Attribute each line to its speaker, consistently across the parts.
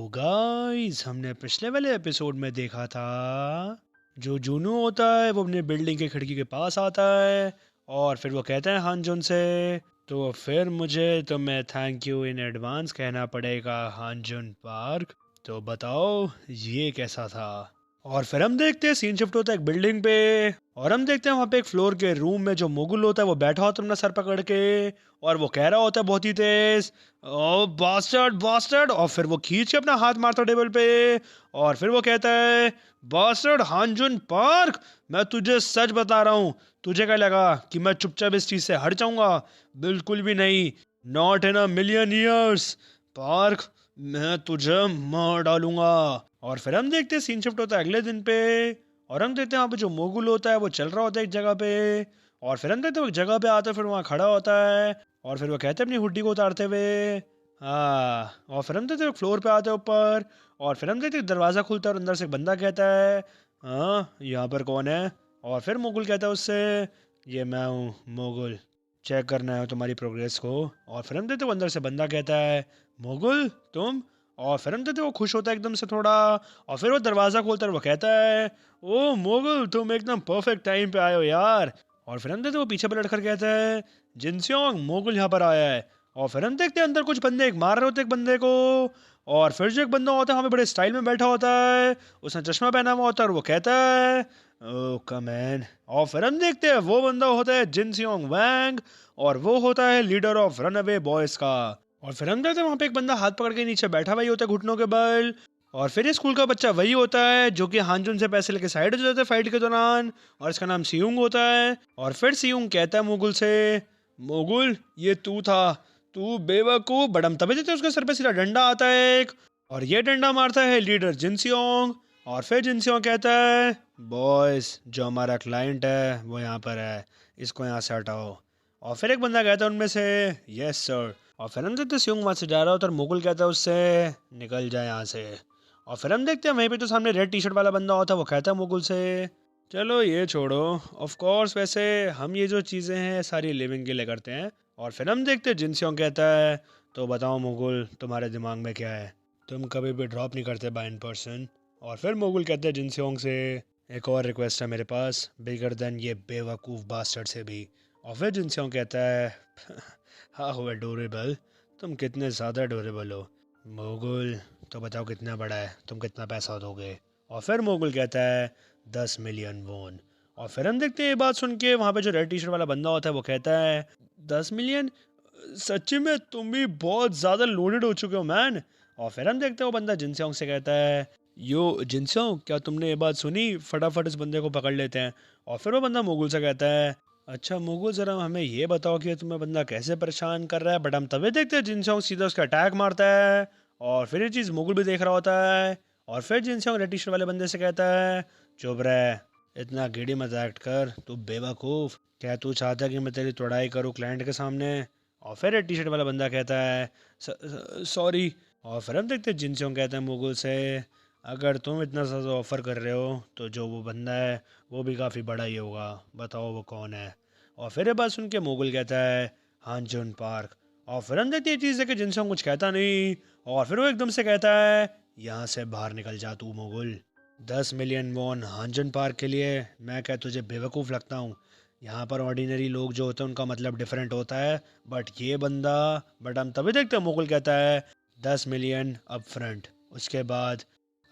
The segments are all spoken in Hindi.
Speaker 1: गाइस, हमने पिछले वाले एपिसोड में देखा था जो जूनू होता है वो अपनी बिल्डिंग की खिड़की के पास आता है और फिर वो कहता है हानजुन से। तो फिर मुझे तुम्हें थैंक यू इन एडवांस कहना पड़ेगा हानजुन पार्क। तो बताओ ये कैसा था। और फिर हम देखते हैं सीन शिफ्ट होता है एक बिल्डिंग पे और हम देखते हैं वहाँ पे एक फ्लोर के रूम में जो मुगल होता है वो बैठा होता है अपना सर पकड़ के और वो कह रहा होता है बहुत ही तेज, ओ बास्टर्ड बास्टर्ड। और फिर वो खींच के अपना हाथ मारता है टेबल पे और फिर वो कहता है बास्टर्ड हानजुन पार्क, मैं तुझे सच बता रहा हूँ। तुझे क्या लगा कि मैं चुपचाप इस चीज से हट जाऊंगा? बिल्कुल भी नहीं। Not in a million years park, मैं तुझे मार डालूंगा। और फिर हम देखते हैं सीन शिफ्ट होता है अगले दिन पे और हम देखते हैं वहाँ पे जो मोगुल होता है वो चल रहा होता है एक जगह पे और फिर हम देखते हैं वो एक जगह पे आता है फिर वहाँ खड़ा होता है और फिर वो कहते हैं अपनी हुड्डी को उतारते हुए हाँ। और फिर हम देखते हैं फ्लोर पे आते हैं ऊपर और फिर हम देखते हैं दरवाज़ा खुलता है और अंदर से एक बंदा कहता है हाँ यहाँ पर कौन है। और फिर मोगुल कहता है उससे ये मैं हूँ मोगुल, चेक करना है तुम्हारी प्रोग्रेस को। और फिर हम देखते हैं वो अंदर से बंदा कहता है मोगुल तुम। और फिर हम देखते हैं वो खुश होता है एकदम से थोड़ा और फिर वो दरवाज़ा खोलता है और वो कहता है ओ मोगल तुम एकदम परफेक्ट टाइम पे आए हो यार। और फिर हम देखते हैं वो पीछे पलट कर कहता है जिनस्योंग मोगल यहाँ पर आया है। और फिर हम देखते हैं अंदर कुछ बंदे एक मार रहे होते हैं एक बंदे को और फिर जो एक बंदा होता है वहाँ पे बड़े स्टाइल में बैठा होता है, उसने चश्मा पहना हुआ होता है और वो कहता है ओ कमैन। और फिर हम देखते हैं वो बंदा होता है जिनस्योंग वैंग और वो होता है leader of run away boys का। और फिर हम देखते हैं वहाँ पे एक बंदा हाथ पकड़ के नीचे बैठा हुआ ही होता है घुटनों के बल और फिर ये स्कूल का बच्चा वही होता है जो कि हानजुन से पैसे लेके साइड हो जाता है फाइट के दौरान और इसका नाम सियुंग होता है। और फिर सियुंग कहता है मुगुल से मुगुल ये तू था, तू बेवकूफ। बट हम तभी देते हैं उसके सर पे सीधा डंडा आता है एक और ये डंडा मारता है लीडर जिनसियोंग। और फिर जिनसियोंग कहता है बॉयज जो हमारा क्लाइंट है वो यहाँ पर है, इसको यहाँ से हटाओ। और फिर एक बंदा कहता है उनमें से यस सर। और फिर हम देखते हैं सियुंग वहाँ से जा रहा होता है और मुगल कहता है उससे निकल जाए यहाँ से। और फिर हम देखते हैं वहीं पे तो सामने रेड टी शर्ट वाला बंदा होता है वो कहता है मुगल से चलो ये छोड़ो, ऑफ कोर्स वैसे हम ये जो चीज़ें हैं सारी लिविंग के लिए करते हैं। और फिर हम देखते हैं जिनसियोंग कहता है तो बताओ मुगल तुम्हारे दिमाग में क्या है, तुम कभी भी ड्रॉप नहीं करते बाय इन पर्सन। और फिर मुगल कहते हैं जिनसियोंग से एक और रिक्वेस्ट है मेरे पास बिगर देन ये बेवकूफ़ बास्टर्ड से भी। और फिर जिनसियोंग कहता है हाँ हो एडोरेबल, तुम कितने ज़्यादा एडोरेबल हो मुगल, तो बताओ कितना बड़ा है, तुम कितना पैसा दोगे। और फिर मुगल कहता है 10 मिलियन वोन। और फिर हम देखते हैं ये बात सुन के वहाँ पे जो रेड टी शर्ट वाला बंदा होता है वो कहता है 10 मिलियन, सच्ची में तुम भी बहुत ज़्यादा लोडेड हो चुके हो मैन। और फिर हम देखते हैं वो बंदा जिनसेओंग से कहता है यो जिनसेओंग क्या तुमने ये बात सुनी, फटाफट इस बंदे को पकड़ लेते हैं। और फिर वो बंदा मुगल से कहता है अच्छा मुगल ज़रा हमें ये बताओ कि तुम्हें बंदा कैसे परेशान कर रहा है। बट हम तभी देखते हैं जिनसेओंग सीधा उसका अटैक मारता है और फिर ये चीज़ मुगल भी देख रहा होता है। और फिर जिनसेओंग रेड टी शर्ट वाले बंदे से कहता है चुप रह, इतना गिड़ी मत एक्ट कर, तू बेवकूफ़, क्या तू चाहता है कि मैं तेरी तोड़ाई करूँ क्लाइंट के सामने। और फिर रेड टी शर्ट वाला बंदा कहता है सॉरी। और फिर हम देखते हैं जिनसेओंग कहते हैं मुगल से अगर तुम इतना ज़्यादा ऑफ़र कर रहे हो तो जो वो बंदा है वो भी काफ़ी बड़ा ही होगा, बताओ वो कौन है। और फिर ये बात सुन के मुगल कहता है हानजुन पार्क। और फिर हम देखते हैं ये चीज़ है कि जिनसेओंग कुछ कहता नहीं और फिर वो एकदम से कहता है यहाँ से बाहर निकल जा तू मुगल, 10 मिलियन वॉन हानजुन पार्क के लिए मैं क्या तुझे बेवकूफ़ लगता हूँ? यहाँ पर ऑर्डिनरी लोग जो होते हैं उनका मतलब डिफरेंट होता है बट ये बंदा। बट हम तभी देखते हैं मुगल कहता है 10 मिलियन अप फ्रंट, उसके बाद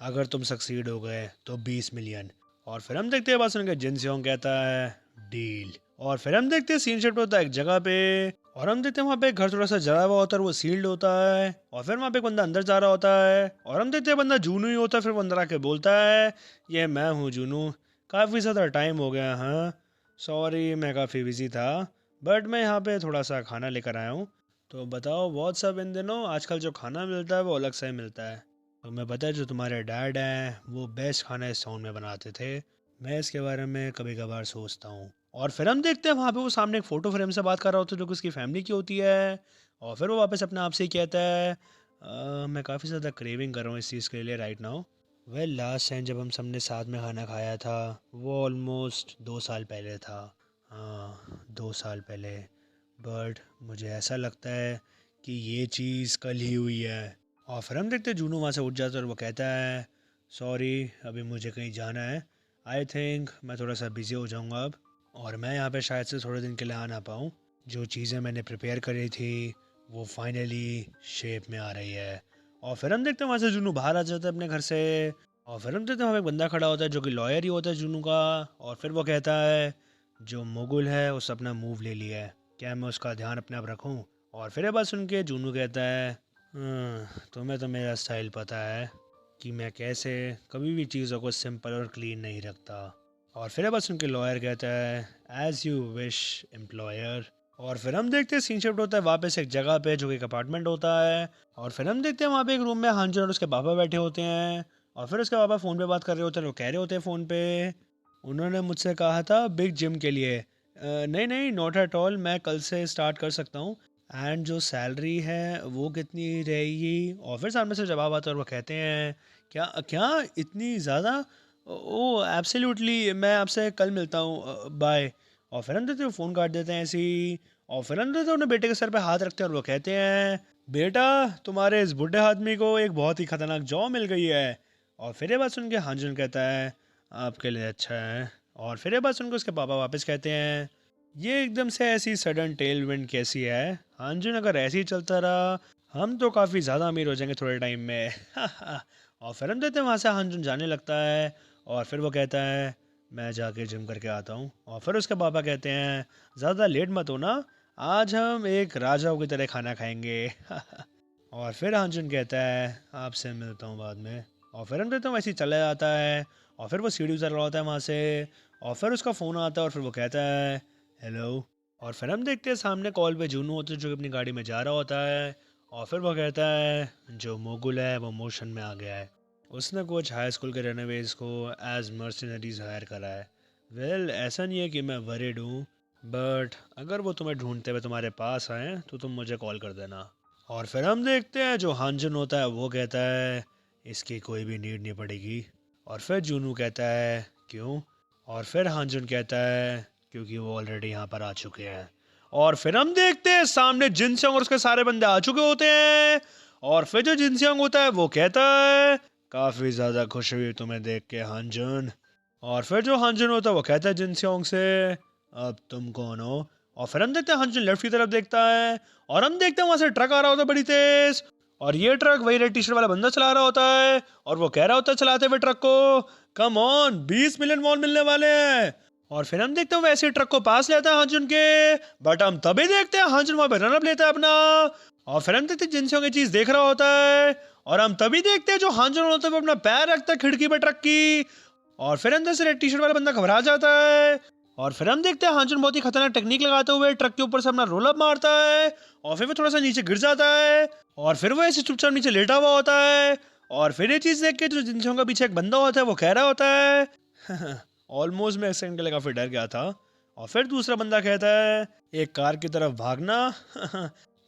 Speaker 1: अगर तुम सक्सीड हो गए तो 20 मिलियन। और फिर हम देखते हैं बात सुन के जिनसेओंग कहता है डील। और फिर हम देखते हैं सीन शिफ्ट होता है एक जगह पे और हम देखते हैं वहाँ पे एक घर थोड़ा सा जला हुआ होता है और वो सील्ड होता है। और फिर वहाँ पे एक बंदा अंदर जा रहा होता है और हम देखते हैं बंदा जूनू ही होता है। फिर वो अंदर आके बोलता है ये मैं हूँ जूनू, काफ़ी ज़्यादा टाइम हो गया, हाँ सॉरी मैं काफ़ी बिजी था बट मैं यहाँ पे थोड़ा सा खाना लेकर आया हूँ। तो बताओ बहुत सब इन दिनों आजकल जो खाना मिलता है वो अलग से ही मिलता है। तो मैं पता है जो तुम्हारे डैड हैं वो बेस्ट खाना इस टाउन में बनाते थे, मैं इसके बारे में कभी कभार सोचता हूँ। और फिर हम देखते हैं वहाँ पे वो सामने एक फ़ोटो फ्रेम से बात कर रहा होता है जो कि उसकी फैमिली की होती है। और फिर वो वापस अपने आप से ही कहता है मैं काफ़ी ज़्यादा क्रेविंग कर रहा हूँ इस चीज़ के लिए right now. Well last time जब हम सबने साथ में खाना खाया था वो ऑलमोस्ट 2 साल पहले था। हाँ 2 साल पहले। बट मुझे ऐसा लगता है कि ये चीज़ कल ही हुई है। और फिर हम देखते हैं जूनू वहाँ से उठ जाता है और वो कहता है सॉरी अभी मुझे कहीं जाना है, आई थिंक मैं थोड़ा सा बिज़ी हो जाऊँगा अब, और मैं यहाँ पे शायद से थोड़े दिन के लिए आ ना पाऊँ। जो चीज़ें मैंने प्रिपेयर करी थी वो फाइनली शेप में आ रही है। और फिर हम देखते हैं वहाँ से जूनू बाहर आ जाता है अपने घर से। और फिर हम देखते हैं वहाँ पे एक बंदा खड़ा होता है जो कि लॉयर ही होता है जूनू का। और फिर वो कहता है जो मुगल है उसने अपना मूव ले लिया है, क्या मैं उसका ध्यान अपने आप रखूँ। और फिर ये बात सुन के जूनू कहता है तुम्हें तो मेरा स्टाइल पता है कि मैं कैसे कभी भी चीज़ों को सिंपल और क्लीन नहीं रखता। और फिर ये बात सुन के लॉयर कहता है एज यू विश एम्प्लॉयर। और फिर हम देखते हैं सीन शिफ्ट होता है वापस एक जगह पे जो कि एक अपार्टमेंट होता है। और फिर हम देखते हैं वहाँ पे एक रूम में हांजन और उसके पापा बैठे होते हैं। और फिर उसके पापा फ़ोन पे बात कर रहे होते हैं, वो कह रहे होते हैं फ़ोन पे उन्होंने मुझसे कहा था बिग जिम के लिए। नहीं नहीं नॉट एट ऑल, मैं कल से स्टार्ट कर सकता हूँ। एंड जो सैलरी है वो कितनी रहेगी। और फिर सामने से जवाब आता है और वो कहते हैं क्या क्या इतनी ज़्यादा, ओ एब्सोल्युटली मैं आपसे कल मिलता हूँ, बाय। और फिर हम देते हैं फ़ोन काट देते हैं ऐसे ही। और फिर हम देते हैं उन्हें बेटे के सर पे हाथ रखते हैं और वो कहते हैं बेटा तुम्हारे इस बुढ़े आदमी को एक बहुत ही खतरनाक जॉब मिल गई है। और फिर ये बात सुन के हांजुन कहता है आपके लिए अच्छा है। और फिर ये बात सुन के उसके पापा वापस कहते हैं ये एकदम से ऐसी सडन टेल विंड कैसी है हांजुन, अगर ऐसे ही चलता रहा हम तो काफ़ी ज़्यादा अमीर हो जाएंगे थोड़े टाइम में। और फिर हम देते हैं वहाँ से हांजुन जाने लगता है। और फिर वो कहता है मैं जाके जिम करके आता हूँ। और फिर उसके पापा कहते हैं ज़्यादा लेट मत होना, आज हम एक राजाओं की तरह खाना खाएंगे। और फिर हांजुन कहता है आपसे मिलता हूँ बाद में। और फिर हम देते हैं वैसे ही चला जाता है। और फिर वो सीढ़ी उतर रहा होता है वहाँ से। और फिर उसका फ़ोन आता है और फिर वो कहता है हेलो। और फिर हम देखते हैं सामने कॉल पे जूनू होता है जो कि अपनी गाड़ी में जा रहा होता है। और फिर वो कहता है जो मोगुल है वो मोशन में आ गया है, उसने कुछ हाई स्कूल के रनअवेज को एज मर्सिनरीज हायर करा है। वेल ऐसा नहीं है कि मैं वरीड हूँ, बट अगर वो तुम्हें ढूंढते हुए तुम्हारे पास आए तो तुम मुझे कॉल कर देना। और फिर हम देखते हैं जो हांजन होता है वो कहता है इसकी कोई भी नीड नहीं पड़ेगी। और फिर जूनू कहता है क्यों। और फिर हांजन कहता है क्योंकि वो ऑलरेडी यहाँ पर आ चुके हैं। और फिर हम देखते हैं सामने जिनसेंग और उसके सारे बंदे आ चुके होते हैं। और फिर जो जिनसेंग होता है वो कहता है काफ़ी ज़्यादा खुश हुई तुम्हें देख के हांजन। और फिर जो हांजन होता है वो कहता है जिनसेंग से अब तुम कौन हो। और फिर हम देखते हैं हांजन लेफ्ट की तरफ देखता है और हम देखते हैं वहां से ट्रक आ रहा होता है बड़ी तेज। और ये ट्रक वही रेड टी शर्ट वाला बंदा चला रहा होता है और वो कह रहा होता है चलाते हुए ट्रक को कम ऑन 20 मिलियन वॉन मिलने वाले हैं। और फिर हम देखते हैं वैसे ट्रक को पास लेता है हांजुन के, बट हम तभी देखते हैं हांजुन वहां पे रनअप लेता है अपना। और फिर हम देखते हैं जिनसे ये चीज देख रहा होता है और हम तभी देखते हैं जो हांजुन होता है वो अपना पैर रखता है खिड़की पे ट्रक की। और फिर अंदर से रेड टी शर्ट वाला बंदा घबरा जाता है। और फिर हम देखते हैं हांजुन बहुत ही खतरनाक टेक्निक लगाते हुए ट्रक के ऊपर से अपना रोल अप मारता है। और फिर वो थोड़ा सा नीचे गिर जाता है और फिर वो ऐसे चुपचाप नीचे लेटा हुआ होता है। और फिर ये चीज़ देख के जो जिनसे का पीछे एक बंदा होता है वो कह रहा होता है ऑलमोस्ट मैं एक सेकंड के लिए काफ़ी डर गया था। और फिर दूसरा बंदा कहता है एक कार की तरफ भागना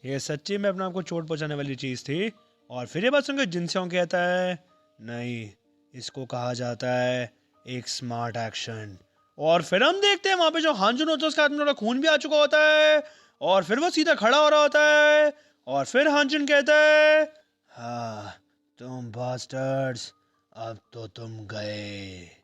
Speaker 1: ये सच्ची में अपने आप को चोट पहुंचाने वाली चीज़ थी। और फिर ये बात सुनकर जिनसेओंग कहता है नहीं, इसको कहा जाता है एक स्मार्ट एक्शन। और फिर हम देखते हैं वहां पे जो हांजुन होता है उसका हाथ में थोड़ा खून भी आ चुका होता है। और फिर वो सीधा खड़ा हो रहा होता है और फिर हांजुन कहता है हाँ तुम बास्टर्ड्स अब तो तुम गए।